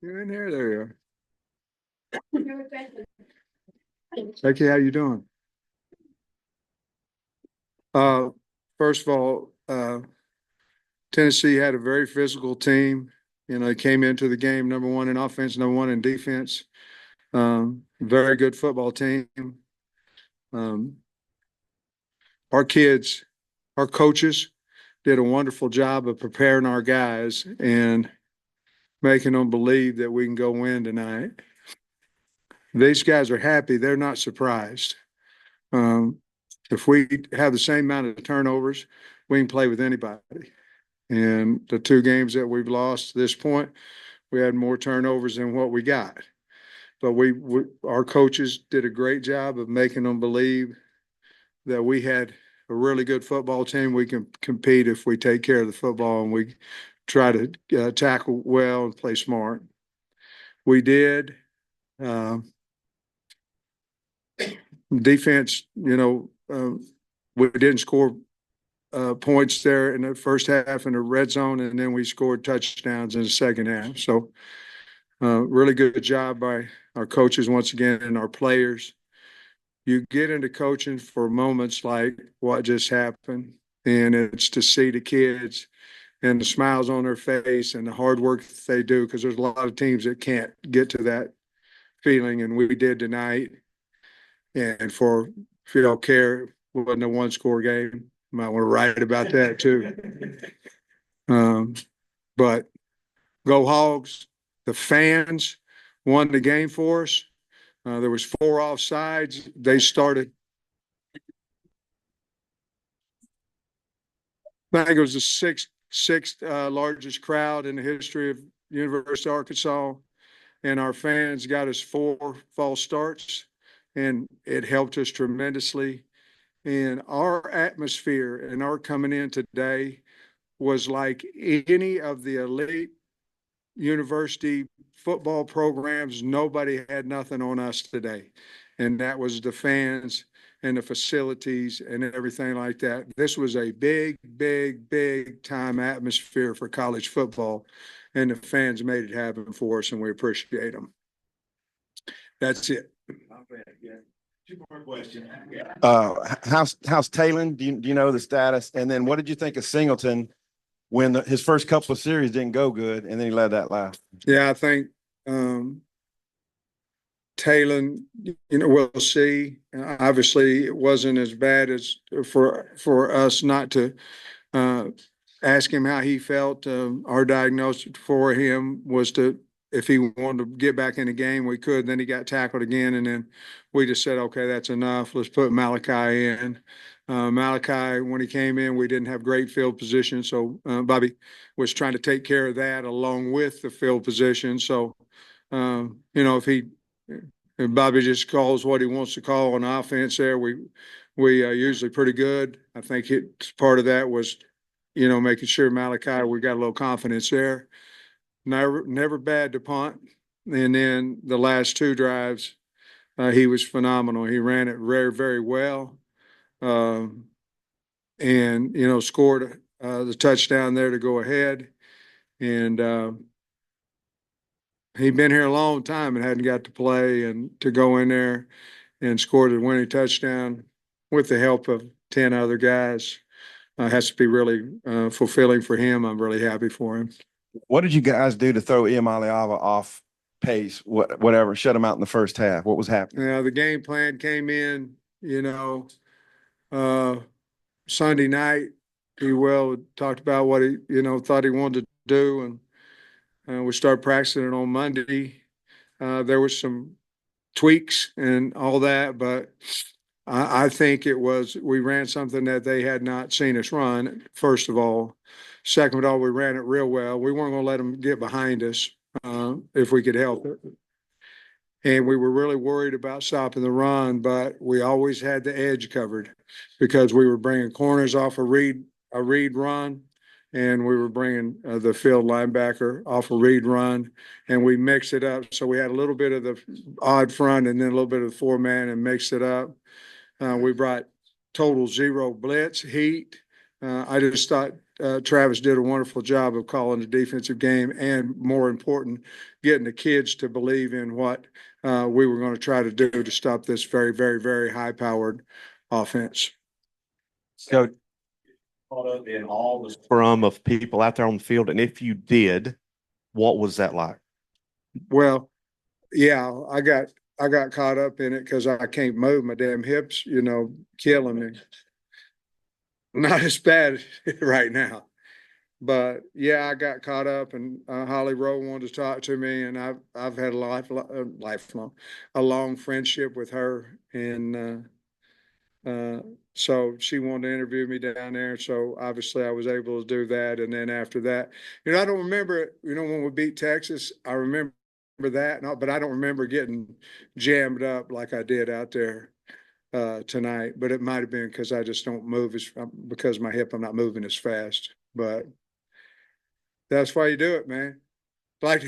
You're in there. There you are. Okay, how you doing? Uh, First of all, Tennessee had a very physical team. They came into the game number one in offense, number one in defense. Very good football team. Um, our kids, our coaches did a wonderful job of preparing our guys and making them believe that we can go win tonight. These guys are happy. They're not surprised. Um, if we have the same amount of turnovers, we can play with anybody. And the two games that we've lost to this point, we had more turnovers than what we got. But our coaches did a great job of making them believe that we had a really good football team. We can compete if we take care of the football and we try to tackle well and play smart. We did. Uh, Defense, we didn't score points there in the first half in the red zone, and then we scored touchdowns in the second half. So, really good job by our coaches once again and our players. You get into coaching for moments like what just happened, and it's to see the kids and the smiles on their face and the hard work that they do, because there's a lot of teams that can't get to that feeling, and we did tonight. And if you don't care, it wasn't a one-score game. You might want to write about that too. But go Hogs! The fans won the game for us. There was 4 offsides. They started. I think it was the sixth largest crowd in the history of University of Arkansas, and our fans got us 4 false starts, and it helped us tremendously. And our atmosphere and our coming in today was like any of the elite university football programs. Nobody had nothing on us today. And that was the fans and the facilities and everything like that. This was a big, big, big time atmosphere for college football. And the fans made it happen for us, and we appreciate them. That's it. Two-part question. How's Talon? Do you know the status? And then what did you think of Singleton when his first couple of series didn't go good, and then he led that last? Yeah, I think Talon, we'll see. Obviously, it wasn't as bad as for us not to ask him how he felt. Our diagnosis for him was if he wanted to get back in the game, we could. Then he got tackled again, and then we just said, okay, that's enough. Let's put Malachi in. Malachi, when he came in, we didn't have great field position, so Bobby was trying to take care of that along with the field position. So, if Bobby just calls what he wants to call on offense there, we usually pretty good. I think part of that was making sure Malachi, we got a little confidence there. Never bad to punt. And then the last 2 drives, he was phenomenal. He ran it very, very well. And, scored the touchdown there to go ahead. And he'd been here a long time and hadn't got to play, and to go in there and score the winning touchdown with the help of 10 other guys has to be really fulfilling for him. I'm really happy for him. What did you guys do to throw Iamaleava off pace, whatever, shut him out in the first half? What was happening? Yeah, the game plan came in, Sunday night. He talked about what he, thought he wanted to do, and we started practicing it on Monday. There was some tweaks and all that, but I think we ran something that they had not seen us run, first of all. Second of all, we ran it real well. We weren't going to let them get behind us if we could help it. And we were really worried about stopping the run, but we always had the edge covered because we were bringing corners off a read run, and we were bringing the field linebacker off a read run, and we mixed it up. So we had a little bit of the odd front and then a little bit of the 4-man and mixed it up. We brought total 0 blitz heat. I just thought Travis did a wonderful job of calling the defensive game and, more important, getting the kids to believe in what we were going to try to do to stop this very, very, very high-powered offense. Coach, caught up in all the scrum of people out there on the field, and if you did, what was that like? Well, yeah, I got caught up in it because I can't move my damn hips, killing me. Not as bad right now. But yeah, I got caught up, and Holly Rowe wanted to talk to me, and I've had a lifelong, a long friendship with her, and so she wanted to interview me down there. So obviously, I was able to do that, and then after that, I don't remember it. When we beat Texas, I remember that, but I don't remember getting jammed up like I did out there tonight. But it might have been because I just don't move because of my hip. I'm not moving as fast, but. That's why you do it, man. I'd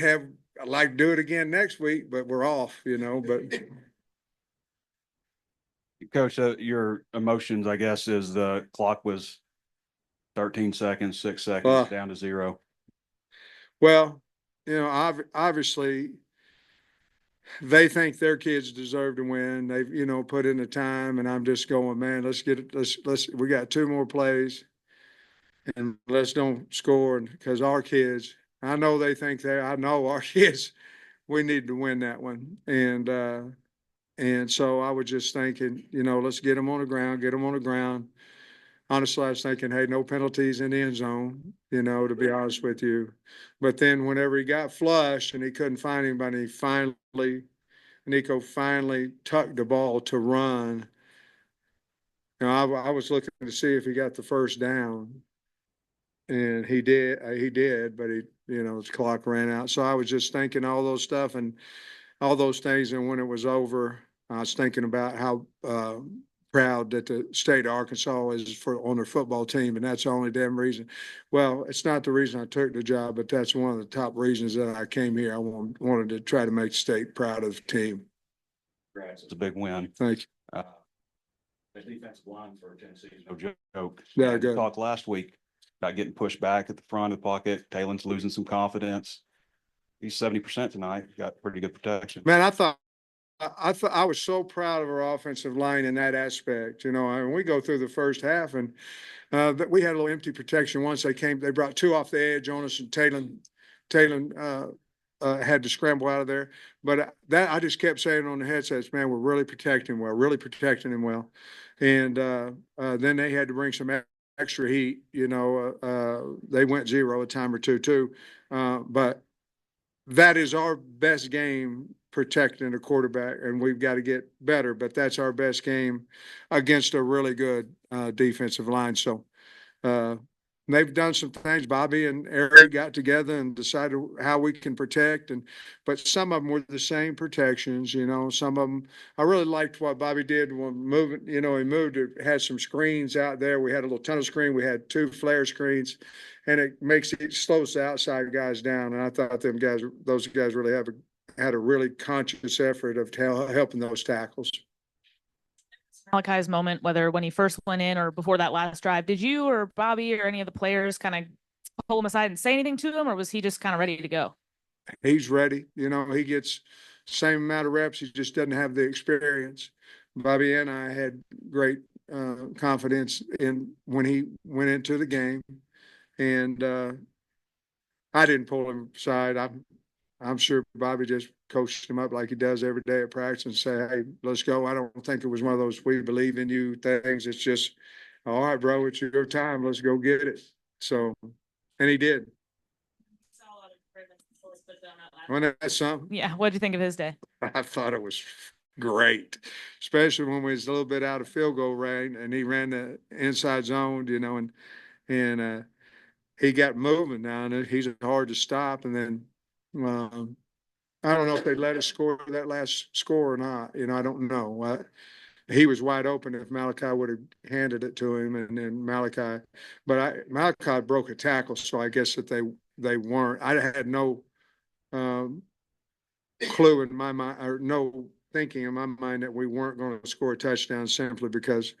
like to do it again next week, but we're off, but Coach, your emotions, I guess, is the clock was 13 seconds, 6 seconds down to 0. well, obviously they think their kids deserve to win. They've, put in the time, and I'm just going, man, let's get it. We got 2 more plays, and let's don't score. And because our kids, I know they think I know our kids, we need to win that one. And so I was just thinking, let's get them on the ground, Honestly, I was thinking, hey, no penalties in the end zone, to be honest with you. But then whenever he got flushed and he couldn't find anybody, Nico finally tucked the ball to run. I was looking to see if he got the first down. And he did, but his clock ran out. So I was just thinking all those stuff and all those things. And when it was over, I was thinking about how proud that the state of Arkansas is on their football team, and that's the only damn reason. Well, it's not the reason I took the job, but that's one of the top reasons that I came here. I wanted to try to make the state proud of the team. It's a big win. Thank you. The defensive line for Tennessee is no joke. Yeah, We good. talked last week about getting pushed back at the front of the pocket. Taylor's losing some confidence. He's 70% tonight. Got pretty good protection. Man, I was so proud of our offensive line in that aspect. We go through the first half, and we had a little empty protection once they brought 2 off the edge on us, and Taylor had to scramble out of there. But that I just kept saying on the headsets, man, we're really protecting him well. And then they had to bring some extra heat. They went 0 a time or two too. But that is our best game, protecting a quarterback, and we've got to get better, but that's our best game against a really good defensive line. So they've done some things. Bobby and Eric got together and decided how we can protect, but some of them were the same protections. Some of them, I really liked what Bobby did when moving. He moved. It had some screens out there. We had a little tunnel screen. We had 2 flare screens, and it slows the outside guys down. And I thought those guys really had a really conscious effort of helping those tackles. Malachi's moment, whether when he first went in or before that last drive, did you or Bobby or any of the players kind of pull him aside and say anything to him, or was he just kind of ready to go? He's ready. He gets the same amount of reps. He just doesn't have the experience. Bobby and I had great confidence in when he went into the game, and I didn't pull him aside. I'm sure Bobby just coached him up like he does every day at practice and say, hey, let's go. I don't think it was one of those we believe in you things. It's just, all right, bro, it's your time. Let's go get it. So, and he did. Wasn't that something? Yeah. What'd you think of his day? I thought it was great, especially when we was a little bit out of field goal range and he ran the inside zone, and he got moving now, and he's hard to stop. And then, I don't know if they let us score that last score or not. I don't know. He was wide open if Malachi would have handed it to him, and then Malachi broke a tackle, so I guess that they weren't. I had no clue in my mind, or no thinking in my mind, that we weren't going to score a touchdown simply because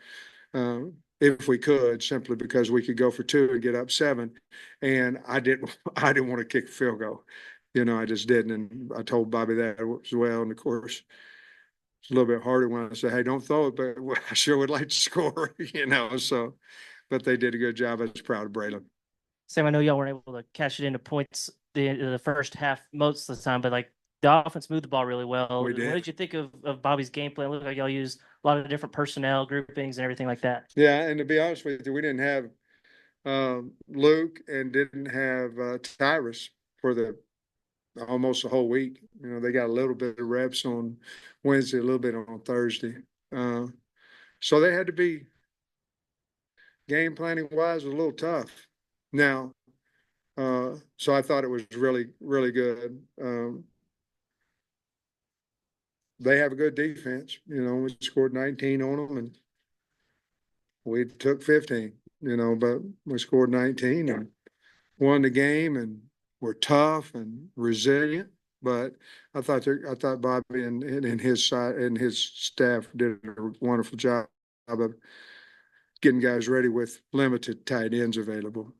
if we could, simply because we could go for two and get up 7. And I didn't I didn't want to kick a field goal. I just didn't. And I told Bobby that as well. And of course, it's a little bit harder when I say, hey, don't throw it, but I sure would like to score, so, but they did a good job. I was proud of Braylon. Sam, I know y'all weren't able to cash it into points the first half most of the time, but like the offense moved the ball really well. We What did. did you think of Bobby's game plan? It looked like y'all used a lot of different personnel groupings and everything like that. Yeah, and to be honest with you, we didn't have Luke and didn't have Tyrus for almost the whole week. They got a little bit of reps on Wednesday, a little bit on Thursday. So they had to be game planning wise a little tough. Now, so I thought it was really, really good. They have a good defense. We scored 19 on them and we took 15, but we scored 19 and won the game and were tough and resilient. But I thought Bobby and his side and his staff did a wonderful job of getting guys ready with limited tight ends available.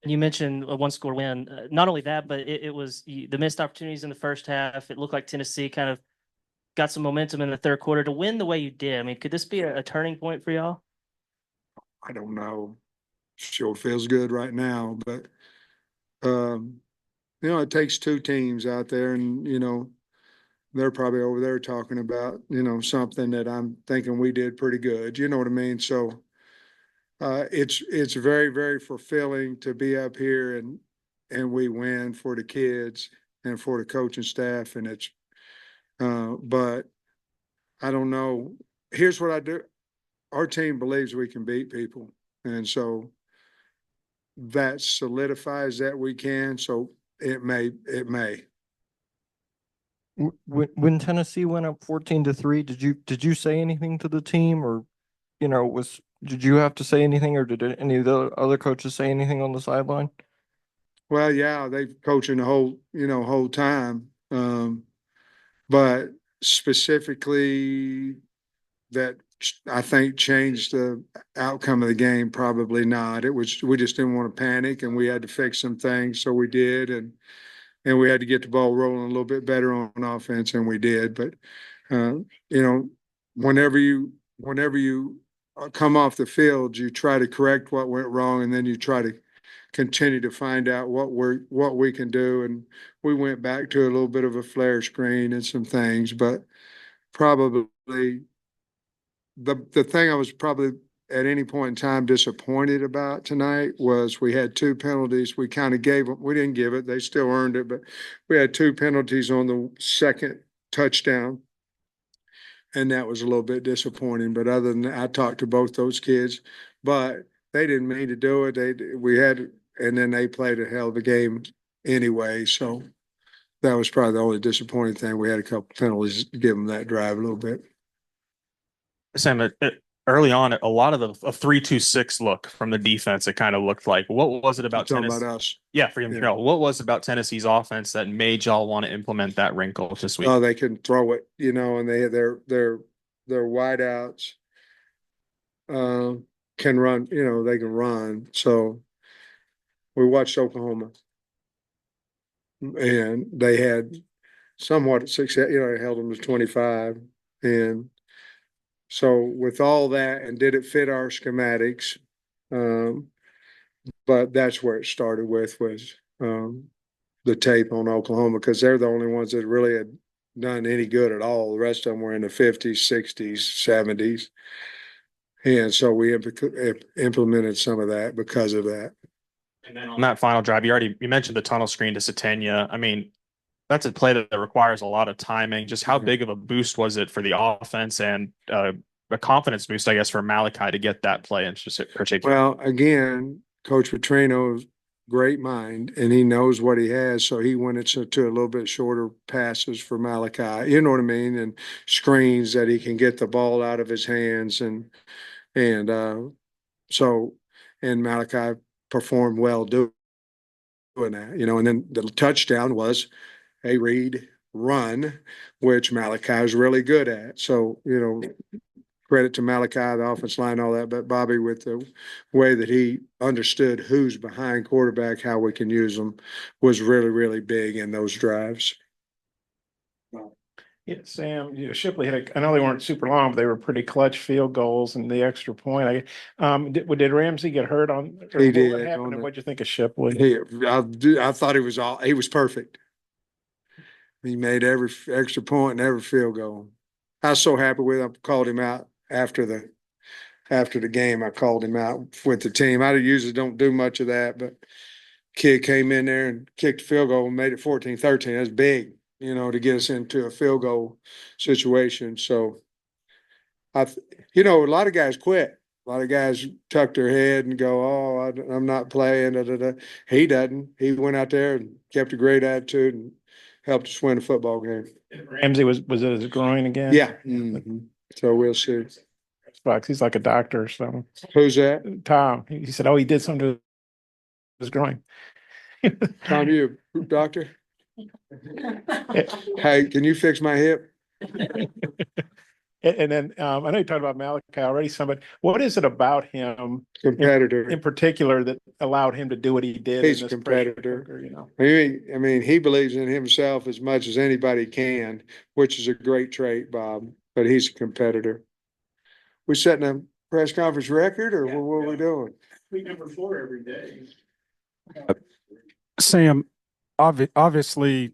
And you mentioned a 1-score win. Not only that, but it was the missed opportunities in the first half. It looked like Tennessee kind of got some momentum in the third quarter to win the way you did. I mean, could this be a turning point for y'all? I don't know. Sure feels good right now, but it takes two teams out there, and they're probably over there talking about something that I'm thinking we did pretty good. You know what I mean? So it's very, very fulfilling to be up here and we win for the kids and for the coaching staff, and it's but I don't know. Here's what I do. Our team believes we can beat people, and so that solidifies that we can. So it may. When Tennessee went up 14-3, did you say anything to the team, or did you have to say anything, or did any of the other coaches say anything on the sideline? Well, yeah, they've coaching the whole time. But specifically that I think changed the outcome of the game, probably not. We just didn't want to panic, and we had to fix some things, so we did, and we had to get the ball rolling a little bit better on offense, and we did. But whenever you come off the field, you try to correct what went wrong, and then you try to continue to find out what we can do. And we went back to a little bit of a flare screen and some things, but probably the thing I was probably at any point in time disappointed about tonight was we had two penalties. We kind of gave them, we didn't give it, they still earned it, but we had two penalties on the second touchdown. And that was a little bit disappointing. But other than that, I talked to both those kids, but they didn't mean to do it. And then they played a hell of a game anyway. So that was probably the only disappointing thing. We had a couple penalties to give them that drive a little bit. Sam, early on, a lot of the 3-2-6 look from the defense, it kind of looked like. What was it about Talking Tennessee? about us. Yeah, for you. Yeah. What was it about Tennessee's offense that made y'all want to implement that wrinkle this week? Oh, they can throw it, and their wideouts can run, they can run. So we watched Oklahoma, and they had somewhat success, held them to 25. And so with all that, and did it fit our schematics? But that's where it started with was the tape on Oklahoma, because they're the only ones that really had done any good at all. The rest of them were in the 50s, 60s, 70s. And so we implemented some of that because of that. And then on that final drive, you mentioned the tunnel screen to Satania. I mean, that's a play that requires a lot of timing. Just how big of a boost was it for the offense, and a confidence boost, I guess, for Malachi to get that play in particular? Well, again, Coach Petrino's great mind, and he knows what he has. So he went to a little bit shorter passes for Malachi, you know what I mean? And screens that he can get the ball out of his hands. And Malachi performed well doing that, and then the touchdown was a read run, which Malachi is really good at. So, credit to Malachi, the offense line, all that, but Bobby with the way that he understood who's behind quarterback, how we can use them was really, really big in those drives. Yeah, Sam, Shipley I know they weren't super long, but they were pretty clutch field goals and the extra point. Did Ramsey get hurt on? Or He what did happened on and the- what'd you think of Shipley? I thought he was perfect. He made every extra point and every field goal. I was so happy with him. I called him out after the game. I called him out with the team. I usually don't do much of that, but kid came in there and kicked a field goal and made it 14-13. That's big, to get us into a field goal situation. So a lot of guys quit. A lot of guys tuck their head and go, "Oh, I'm not playing." Da, da, da. He doesn't. He went out there and kept a great attitude and helped us win a football game. Ramsey was it his groin again? Yeah. Mhm. So we'll see. Fox, he's like a doctor or something. Who's that? Tom, he said, "Oh, he did something to his groin." Tom, you a doctor? Hey, can you fix my hip? And then I know you talked about Malachi already, but what is it about him Competitor. in particular that allowed him to do what he did? He's in a this pressure competitor. cooker, I mean, he believes in himself as much as anybody can, which is a great trait, Bob, but he's a competitor. We setting a press conference record or what are we doing? Week number 4 every day. Sam, obviously,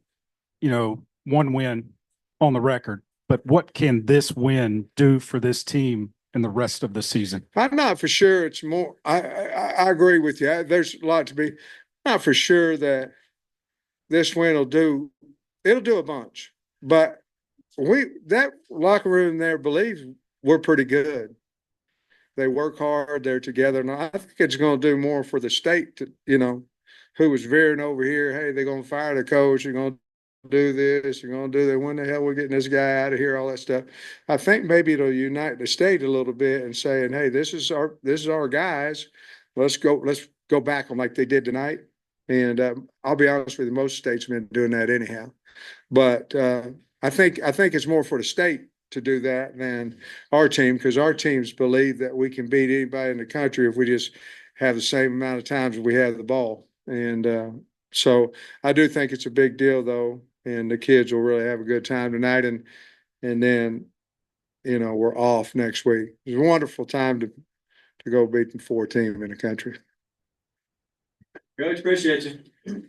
one win on the record, but what can this win do for this team in the rest of the season? I'm not for sure it's more, I agree with you. There's a lot to be, not for sure that this win it'll do a bunch, but that locker room there believes we're pretty good. They work hard, they're together, and I think it's going to do more for the state to, who was veering over here. Hey, they're going to fire the coach. You're going to do this. You're going to do that. When the hell we're getting this guy out of here? All that stuff. I think maybe it'll unite the state a little bit and saying, hey, this is our guys. Let's go back them like they did tonight. And I'll be honest with you, most states have been doing that anyhow. But I think it's more for the state to do that than our team, because our teams believe that we can beat anybody in the country if we just have the same amount of times we have the ball. And so I do think it's a big deal though, and the kids will really have a good time tonight. And then, we're off next week. It's a wonderful time to go beat the 4 team in the country. Really appreciate you.